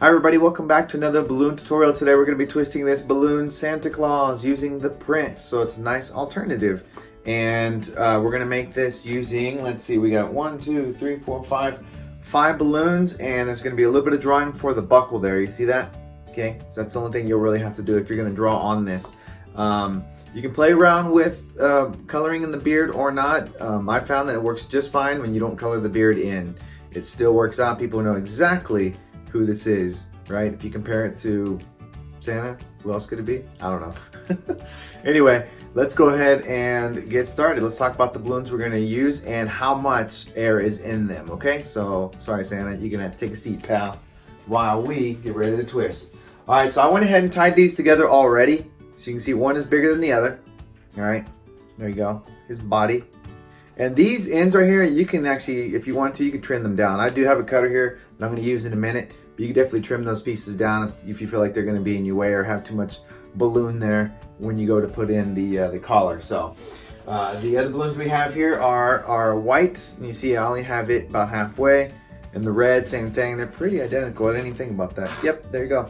Hi everybody, welcome back to another balloon tutorial. Today we're going to be twisting this balloon Santa Claus using the print, so it's a nice alternative. And we're going to make this using, let's see, we got 5 balloons, and there's going to be a little bit of drawing for the buckle there. You see that? Okay, so that's the only thing you'll really have to do if you're going to draw on this. You can play around with coloring in the beard or not. I found that it works just fine when you don't color the beard in. It still works out. People know exactly who this is, right? If you compare it to Santa, who else could it be? I don't know. Anyway, let's go ahead and get started. Let's talk about the balloons we're going to use and how much air is in them, okay? So, sorry Santa, you're going to have to take a seat, pal, while we get ready to twist. All right, so I went ahead and tied these together already. So you can see one is bigger than the other. All right, there you go, his body. And these ends right here, you can actually, if you want to, you can trim them down. I do have a cutter here that I'm going to use in a minute, but you can definitely trim those pieces down if you feel like they're going to be in your way or have too much balloon there when you go to put in the collar. So the other balloons we have here are white, and you see I only have it about halfway. And the red, same thing. They're pretty identical. I didn't even think about that. Yep, there you go.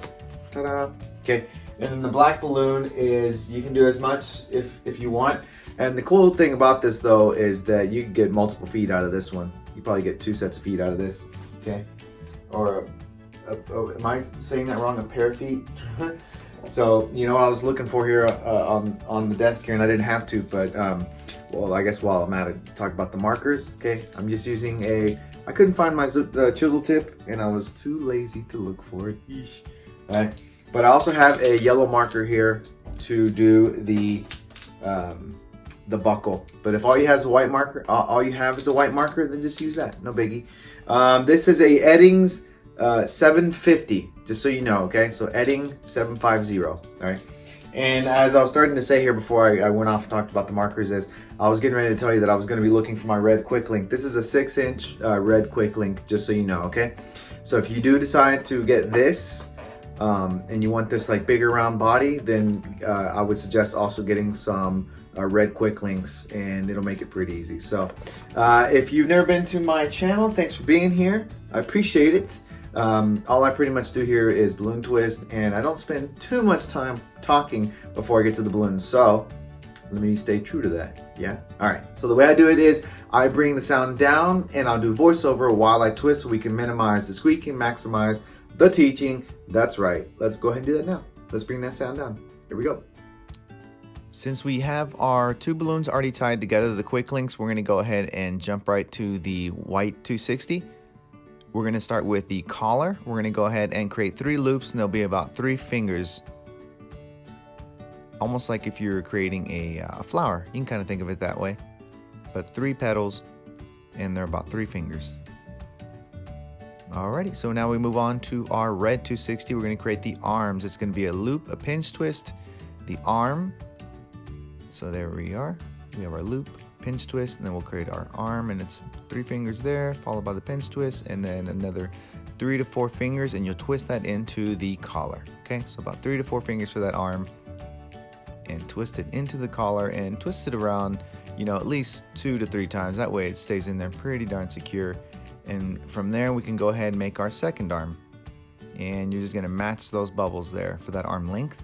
Ta-da. Okay. And then the black balloon is, you can do as much if you want. And the cool thing about this though is that you can get multiple feet out of this one. You probably get 2 sets of feet out of this, okay? Or, am I saying that wrong? A pair of feet? So, you know what I was looking for here on the desk here, and I didn't have to, but, well, I guess while I'm at it, talk about the markers, okay? I'm just using I couldn't find my chisel tip, and I was too lazy to look for it. Yeesh. All right. But I also have a yellow marker here to do the buckle. But if all you have is a white marker, then just use that. No biggie. This is a Eddings 750, just so you know, okay? So Edding 750, all right? And as I was starting to say here before I went off and talked about the markers is, I was getting ready to tell you that I was going to be looking for my red quick link. This is a 6-inch red quick link, just so you know, okay? So if you do decide to get this, and you want this like bigger round body, then I would suggest also getting some red quick links, and it'll make it pretty easy. So if you've never been to my channel, thanks for being here. I appreciate it. All I pretty much do here is balloon twist, and I don't spend too much time talking before I get to the balloons. So let me stay true to that. Yeah. All right. So the way I do it is I bring the sound down, and I'll do voiceover while I twist, so we can minimize the squeaking, maximize the teaching. That's right. Let's go ahead and do that now. Let's bring that sound down. Here we go. Since we have our 2 balloons already tied together, the quick links, we're going to go ahead and jump right to the white 260. We're going to start with the collar. We're going to go ahead and create 3 loops, and there'll be about 3 fingers. Almost like if you're creating a flower. You can kind of think of it that way. But 3 petals, and they're about 3 fingers. Alrighty, so now we move on to our red 260. We're going to create the arms. It's going to be a loop, a pinch twist, the arm. So there we are. We have our loop, pinch twist, and then we'll create our arm, and it's 3 fingers there, followed by the pinch twist, and then another 3 to 4 fingers, and you'll twist that into the collar. Okay, so about 3 to 4 fingers for that arm, and twist it into the collar, and twist it around, you know, at least 2 to 3 times. That way it stays in there pretty darn secure. And from there, we can go ahead and make our second arm. And you're just gonna match those bubbles there for that arm length.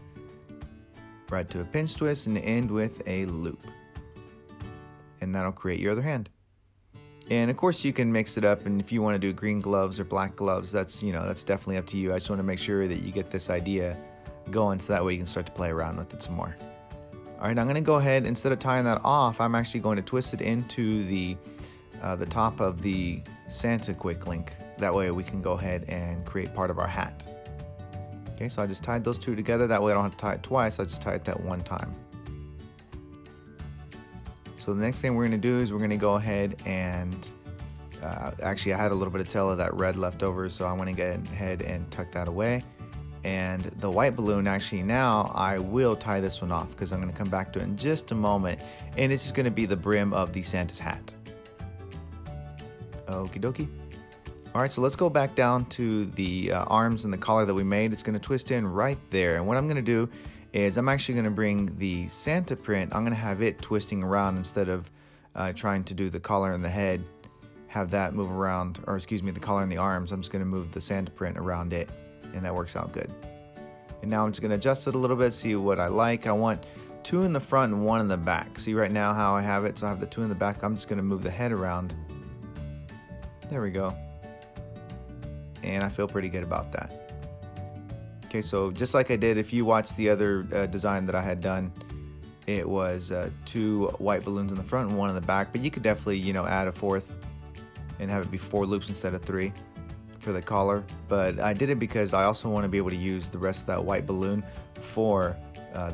Right to a pinch twist and end with a loop. And that'll create your other hand. And of course you can mix it up, and if you wanna do green gloves or black gloves, that's definitely up to you. I just wanna make sure that you get this idea going, so that way you can start to play around with it some more. All right, I'm gonna go ahead, instead of tying that off, I'm actually going to twist it into the top of the Santa quick link. That way we can go ahead and create part of our hat. Okay, so I just tied those 2 together. That way I don't have to tie it twice. I just tie it that one time. So the next thing we're going to do is we're going to go ahead and actually I had a little bit of tail of that red left over, so I want to get ahead and tuck that away. And the white balloon, actually now I will tie this one off, because I'm going to come back to it in just a moment, and it's just going to be the brim of the Santa's hat. Okie dokie. All right, so let's go back down to the arms and the collar that we made. It's going to twist in right there. And what I'm going to do is I'm actually going to bring the Santa print. I'm going to have it twisting around instead of trying to do the collar and the head. Have that move around, or excuse me, the collar and the arms. I'm just going to move the Santa print around it. and that works out good. And now I'm just gonna adjust it a little bit, see what I like. I want 2 in the front and 1 in the back. See right now how I have it? So I have the 2 in the back. I'm just gonna move the head around. There we go. And I feel pretty good about that. Okay, so just like I did, if you watch the other design that I had done, it was 2 white balloons in the front and 1 in the back, but you could definitely, you know, add a 4th and have it be 4 loops instead of 3 for the collar. But I did it because I also want to be able to use the rest of that white balloon for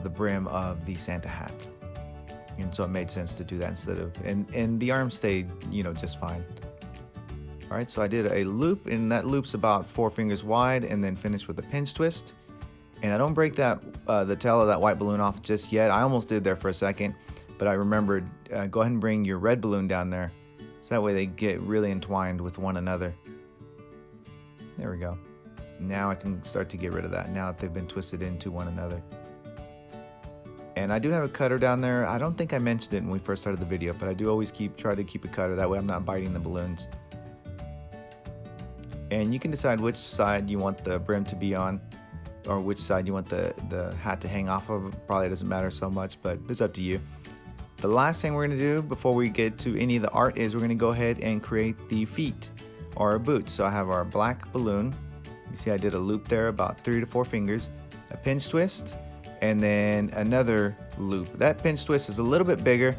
the brim of the Santa hat. And so it made sense to do that instead of, and the arms stayed, you know, just fine. All right, so I did a loop, and that loop's about 4 fingers wide, and then finish with a pinch twist. And I don't break that the tail of that white balloon off just yet. I almost did there for a second, but I remembered, go ahead and bring your red balloon down there, so that way they get really entwined with one another. There we go. Now I can start to get rid of that, now that they've been twisted into one another. And I do have a cutter down there. I don't think I mentioned it when we first started the video, but I do always try to keep a cutter, that way I'm not biting the balloons. And you can decide which side you want the brim to be on, or which side you want the hat to hang off of. Probably doesn't matter so much, but it's up to you. The last thing we're gonna do before we get to any of the art is we're gonna go ahead and create the feet or boots. So I have our black balloon. You see I did a loop there about 3 to 4 fingers, a pinch twist, and then another loop. That pinch twist is a little bit bigger,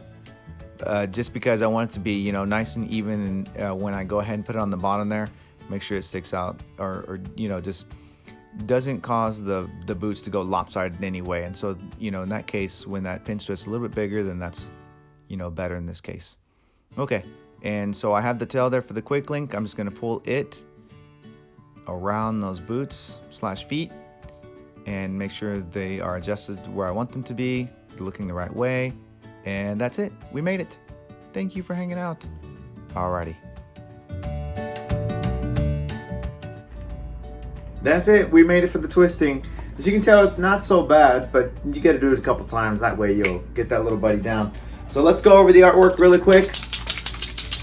just because I want it to be, you know, nice and even, and when I go ahead and put it on the bottom there, make sure it sticks out, or you know, just doesn't cause the boots to go lopsided in any way. And so, you know, in that case, when that pinch twist is a little bit bigger, then that's, you know, better in this case. Okay, and so I have the tail there for the quick link. I'm just gonna pull it around those boots / feet and make sure they are adjusted where I want them to be, looking the right way. And that's it, we made it. Thank you for hanging out. Alrighty. That's it, we made it for the twisting. As you can tell, it's not so bad, but you gotta do it a couple times, that way you'll get that little buddy down. So let's go over the artwork really quick.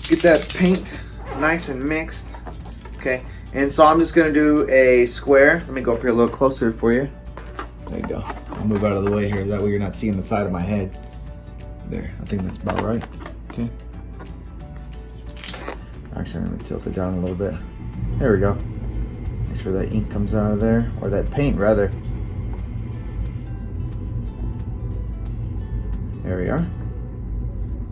Get that paint nice and mixed. Okay, and so I'm just gonna do a square. Let me go up here a little closer for you. There you go. I'll move out of the way here, that way you're not seeing the side of my head. There, I think that's about right. Okay. Actually, I'm gonna tilt it down a little bit. There we go. Make sure that ink comes out of there, or that paint rather. There we are.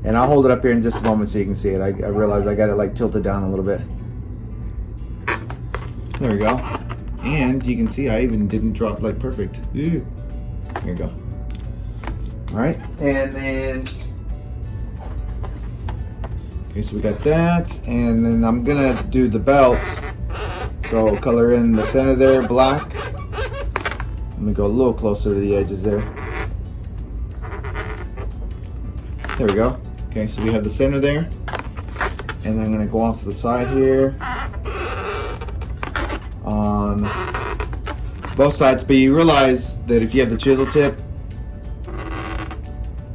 And I'll hold it up here in just a moment so you can see it. I realize I got it like tilted down a little bit. There we go. And you can see I even didn't drop like perfect. Here we go. All right, and then, okay, so we got that, and then I'm gonna do the belt. So color in the center there, black. Let me go a little closer to the edges there. There we go. Okay, so we have the center there. And then I'm gonna go off to the side here on both sides. But you realize that if you have the chisel tip,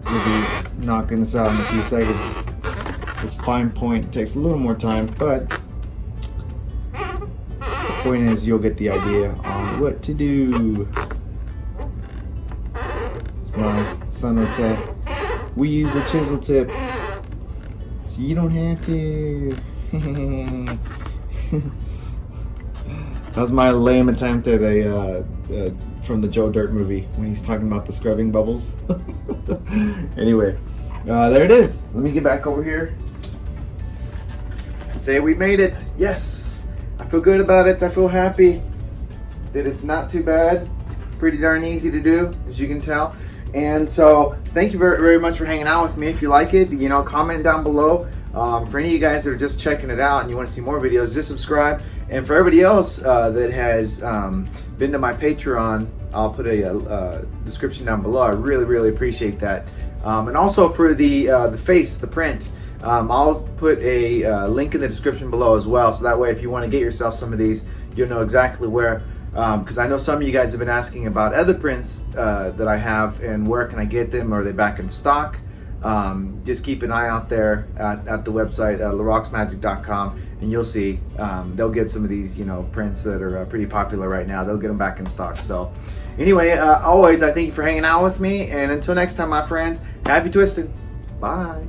you'll be knocking this out in a few seconds. This fine point takes a little more time, but point is you'll get the idea on what to do. As my son would say, we use a chisel tip so you don't have to. That was my lame attempt at a from the Joe Dirt movie when he's talking about the scrubbing bubbles. Anyway, there it is. Let me get back over here. Say we made it. Yes. I feel good about it. I feel happy that it's not too bad. Pretty darn easy to do, as you can tell. And so thank you very, very much for hanging out with me. If you like it, you know, comment down below. For any of you guys that are just checking it out and you want to see more videos, just subscribe. And for everybody else that has been to my Patreon, I'll put a description down below. I really, really appreciate that. And also for the face, the print, I'll put a link in the description below as well, so that way if you want to get yourself some of these, you'll know exactly where, because I know some of you guys have been asking about other prints that I have and where can I get them, are they back in stock? Just keep an eye out there at the website, laroxmagic.com, and you'll see they'll get some of these, prints that are pretty popular right now. They'll get them back in stock. So anyway, always, I thank you for hanging out with me. And until next time, my friends, happy twisting. Bye.